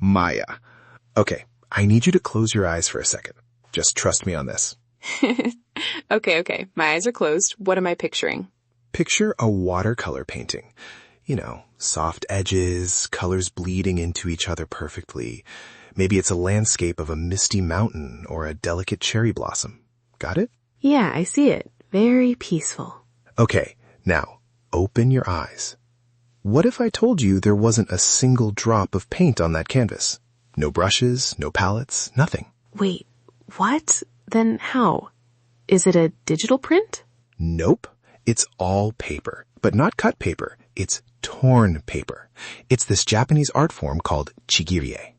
Maya. Okay, I need you to close your eyes for a second. Just trust me on this. Okay. My eyes are closed. What am I picturing? Picture a watercolor painting. You know, soft edges, colors bleeding into each other perfectly. Maybe it's a landscape of a misty mountain or a delicate cherry blossom. Got it? Yeah, I see it. Very peaceful. Okay, now, open your eyes. What if I told you there wasn't a single drop of paint on that canvas? No brushes, no palettes, nothing. Wait, what? Then how? Is it a digital print? Nope. It's all paper, but not cut paper. It's torn paper. It's this Japanese art form called Chigiri-e.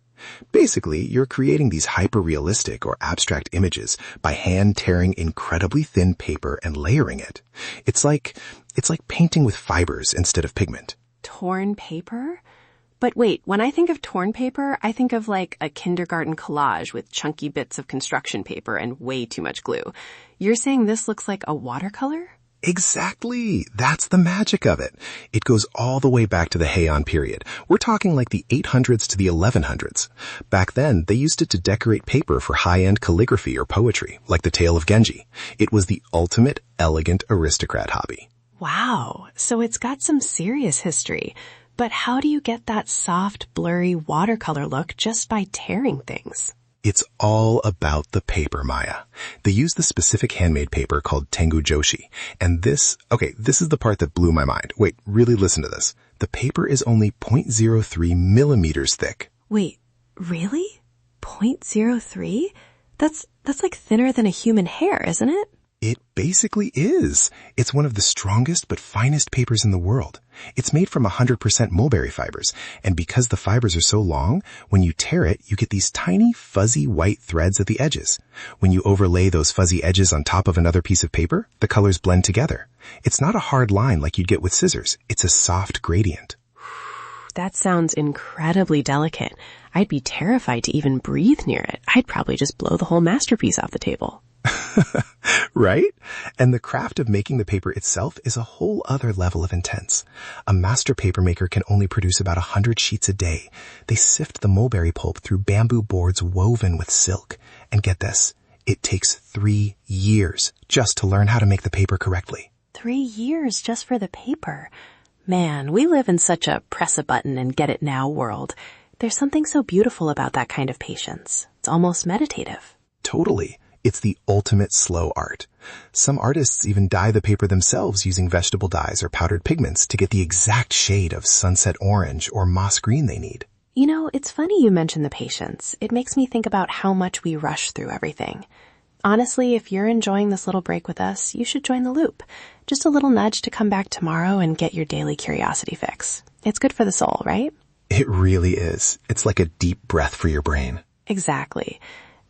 Basically, you're creating these hyper-realistic or abstract images by hand tearing incredibly thin paper and layering it. It's like painting with fibers instead of pigment. Torn paper? But wait, when I think of torn paper, I think of like a kindergarten collage with chunky bits of construction paper and way too much glue. You're saying this looks like a watercolor? Exactly. That's the magic of it. It goes all the way back to the Heian period. We're talking like the 800s to the 1100s. Back then, they used it to decorate paper for high-end calligraphy or poetry, like the Tale of Genji. It was the ultimate elegant aristocrat hobby. Wow, so it's got some serious history. But how do you get that soft, blurry watercolor look just by tearing things? It's all about the paper, Maya. They use the specific handmade paper called Tengu Joshi. And this is the part that blew my mind. Wait, really listen to this. The paper is only 0.03 millimeters thick. Wait, really? 0.03? That's like thinner than a human hair, isn't it? It basically is. It's one of the strongest but finest papers in the world. It's made from 100% mulberry fibers, and because the fibers are so long, when you tear it, you get these tiny, fuzzy white threads at the edges. When you overlay those fuzzy edges on top of another piece of paper, the colors blend together. It's not a hard line like you'd get with scissors. It's a soft gradient. That sounds incredibly delicate. I'd be terrified to even breathe near it. I'd probably just blow the whole masterpiece off the table. Right? And the craft of making the paper itself is a whole other level of intense. A master paper maker can only produce about 100 sheets a day. They sift the mulberry pulp through bamboo boards woven with silk. And get this, it takes 3 years just to learn how to make the paper correctly. 3 years just for the paper. Man, we live in such a press a button and get it now world. There's something so beautiful about that kind of patience. It's almost meditative. Totally. It's the ultimate slow art. Some artists even dye the paper themselves using vegetable dyes or powdered pigments to get the exact shade of sunset orange or moss green they need. You know, it's funny you mention the patience. It makes me think about how much we rush through everything. Honestly, if you're enjoying this little break with us, you should join the loop. Just a little nudge to come back tomorrow and get your daily curiosity fix. It's good for the soul, right? It really is. It's like a deep breath for your brain. Exactly.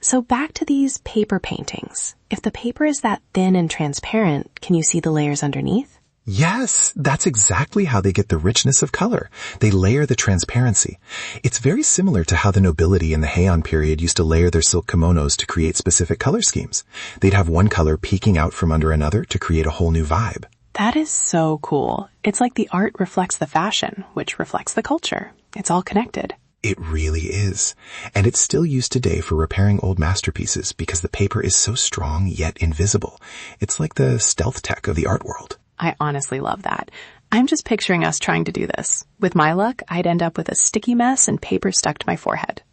So back to these paper paintings. If the paper is that thin and transparent, can you see the layers underneath? Yes, that's exactly how they get the richness of color. They layer the transparency. It's very similar to how the nobility in the Heian period used to layer their silk kimonos to create specific color schemes. They'd have one color peeking out from under another to create a whole new vibe. That is so cool. It's like the art reflects the fashion, which reflects the culture. It's all connected. It really is. And it's still used today for repairing old masterpieces because the paper is so strong yet invisible. It's like the stealth tech of the art world. I honestly love that. I'm just picturing us trying to do this. With my luck, I'd end up with a sticky mess and paper stuck to my forehead.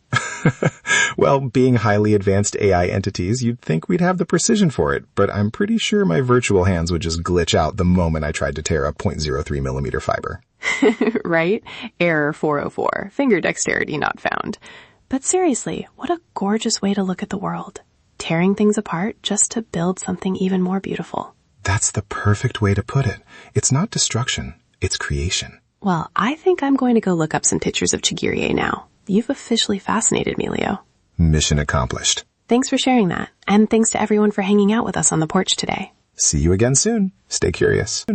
Well, being highly advanced AI entities, you'd think we'd have the precision for it, but I'm pretty sure my virtual hands would just glitch out the moment I tried to tear a 0.03 millimeter fiber. Right? Error 404. Finger dexterity not found. But seriously, what a gorgeous way to look at the world. Tearing things apart just to build something even more beautiful. That's the perfect way to put it. It's not destruction, it's creation. Well, I think I'm going to go look up some pictures of Chigiri-e now. You've officially fascinated me, Leo. Mission accomplished. Thanks for sharing that. And thanks to everyone for hanging out with us on the porch today. See you again soon. Stay curious.